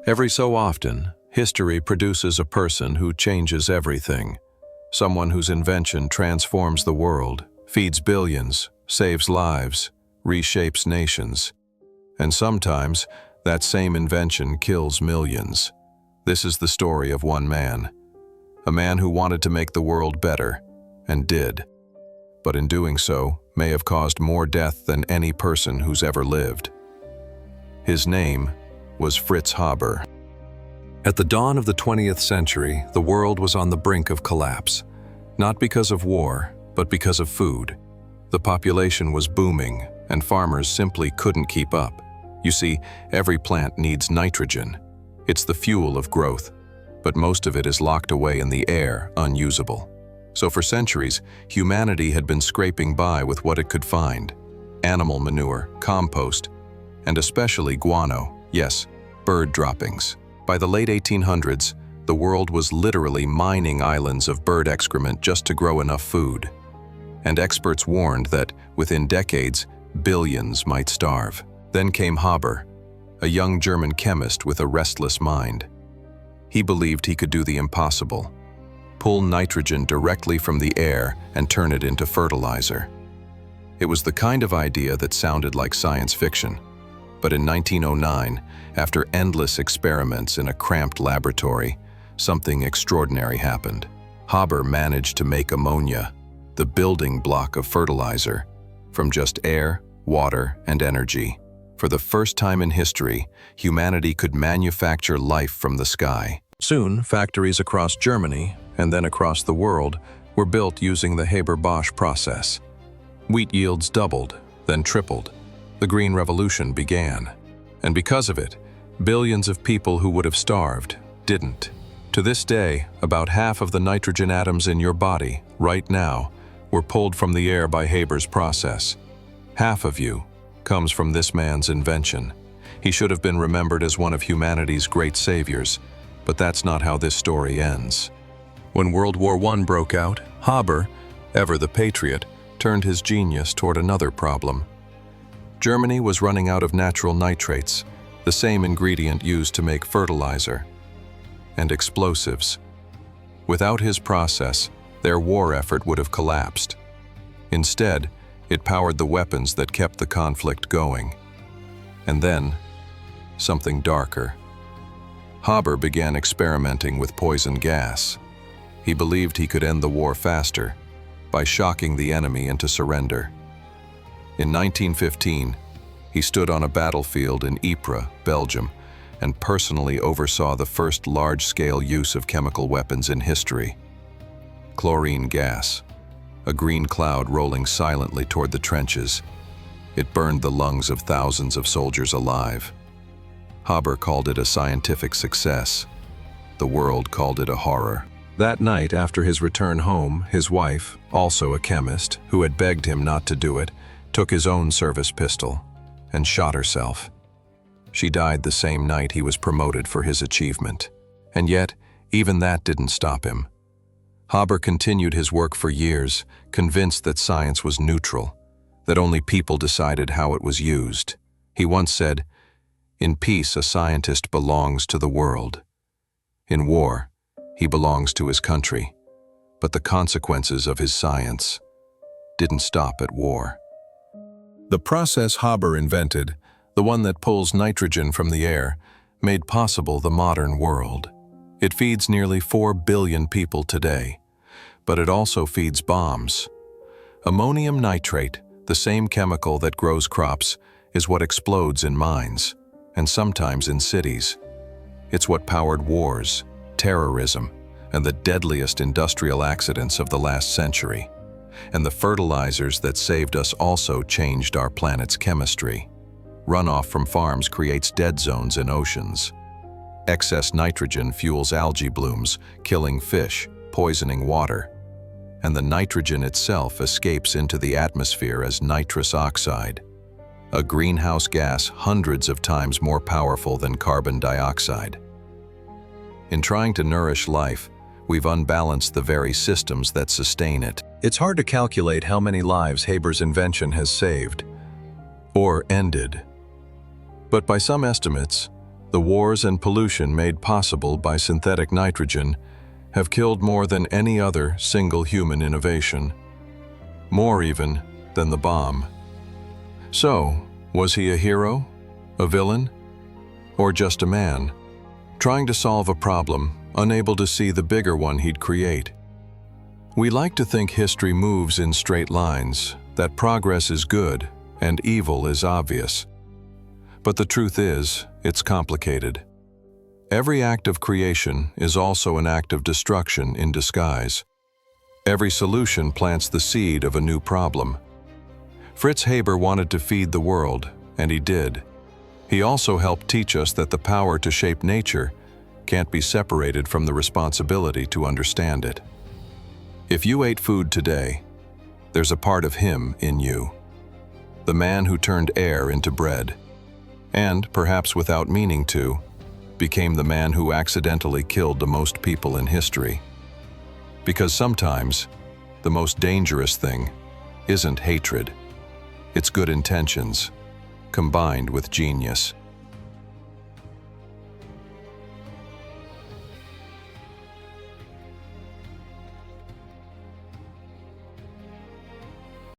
Every so often, history produces a person who changes everything. Someone whose invention transforms the world, feeds billions, saves lives, reshapes nations. And sometimes, that same invention kills millions. This is the story of one man. A man who wanted to make the world better, and did. But in doing so, may have caused more death than any person who's ever lived. His name was Fritz Haber. At the dawn of the 20th century, the world was on the brink of collapse. Not because of war, but because of food. The population was booming, and farmers simply couldn't keep up. You see, every plant needs nitrogen. It's the fuel of growth, but most of it is locked away in the air, unusable. So for centuries, humanity had been scraping by with what it could find. Animal manure, compost, and especially guano, yes, bird droppings. By the late 1800s, the world was literally mining islands of bird excrement just to grow enough food. And experts warned that, within decades, billions might starve. Then came Haber, a young German chemist with a restless mind. He believed he could do the impossible: pull nitrogen directly from the air and turn it into fertilizer. It was the kind of idea that sounded like science fiction. But in 1909, after endless experiments in a cramped laboratory, something extraordinary happened. Haber managed to make ammonia, the building block of fertilizer, from just air, water, and energy. For the first time in history, humanity could manufacture life from the sky. Soon, factories across Germany, and then across the world, were built using the Haber-Bosch process. Wheat yields doubled, then tripled. The Green Revolution began. And because of it, billions of people who would have starved didn't. To this day, about half of the nitrogen atoms in your body, right now, were pulled from the air by Haber's process. Half of you comes from this man's invention. He should have been remembered as one of humanity's great saviors, but that's not how this story ends. When World War I broke out, Haber, ever the patriot, turned his genius toward another problem. Germany was running out of natural nitrates, the same ingredient used to make fertilizer, and explosives. Without his process, their war effort would have collapsed. Instead, it powered the weapons that kept the conflict going. And then, something darker. Haber began experimenting with poison gas. He believed he could end the war faster, by shocking the enemy into surrender. In 1915, he stood on a battlefield in Ypres, Belgium, and personally oversaw the first large-scale use of chemical weapons in history. Chlorine gas, a green cloud rolling silently toward the trenches. It burned the lungs of thousands of soldiers alive. Haber called it a scientific success. The world called it a horror. That night, after his return home, his wife, also a chemist, who had begged him not to do it, took his own service pistol and shot herself. She died the same night he was promoted for his achievement. And yet, even that didn't stop him. Haber continued his work for years, convinced that science was neutral, that only people decided how it was used. He once said, "In peace, a scientist belongs to the world. In war, he belongs to his country." But the consequences of his science didn't stop at war. The process Haber invented, the one that pulls nitrogen from the air, made possible the modern world. It feeds nearly 4 billion people today, but it also feeds bombs. Ammonium nitrate, the same chemical that grows crops, is what explodes in mines, and sometimes in cities. It's what powered wars, terrorism, and the deadliest industrial accidents of the last century. And the fertilizers that saved us also changed our planet's chemistry. Runoff from farms creates dead zones in oceans. Excess nitrogen fuels algae blooms, killing fish, poisoning water. And the nitrogen itself escapes into the atmosphere as nitrous oxide, a greenhouse gas hundreds of times more powerful than carbon dioxide. In trying to nourish life, we've unbalanced the very systems that sustain it. It's hard to calculate how many lives Haber's invention has saved, or ended. But by some estimates, The wars and pollution made possible by synthetic nitrogen have killed more than any other single human innovation. More even than the bomb. So, was he a hero? A villain? Or just a man, trying to solve a problem, unable to see the bigger one he'd create? We like to think history moves in straight lines, that progress is good and evil is obvious. But the truth is, it's complicated. Every act of creation is also an act of destruction in disguise. Every solution plants the seed of a new problem. Fritz Haber wanted to feed the world, and he did. He also helped teach us that the power to shape nature can't be separated from the responsibility to understand it. If you ate food today, there's a part of him in you. The man who turned air into bread, and, perhaps without meaning to, became the man who accidentally killed the most people in history. Because sometimes, the most dangerous thing isn't hatred. It's good intentions, combined with genius.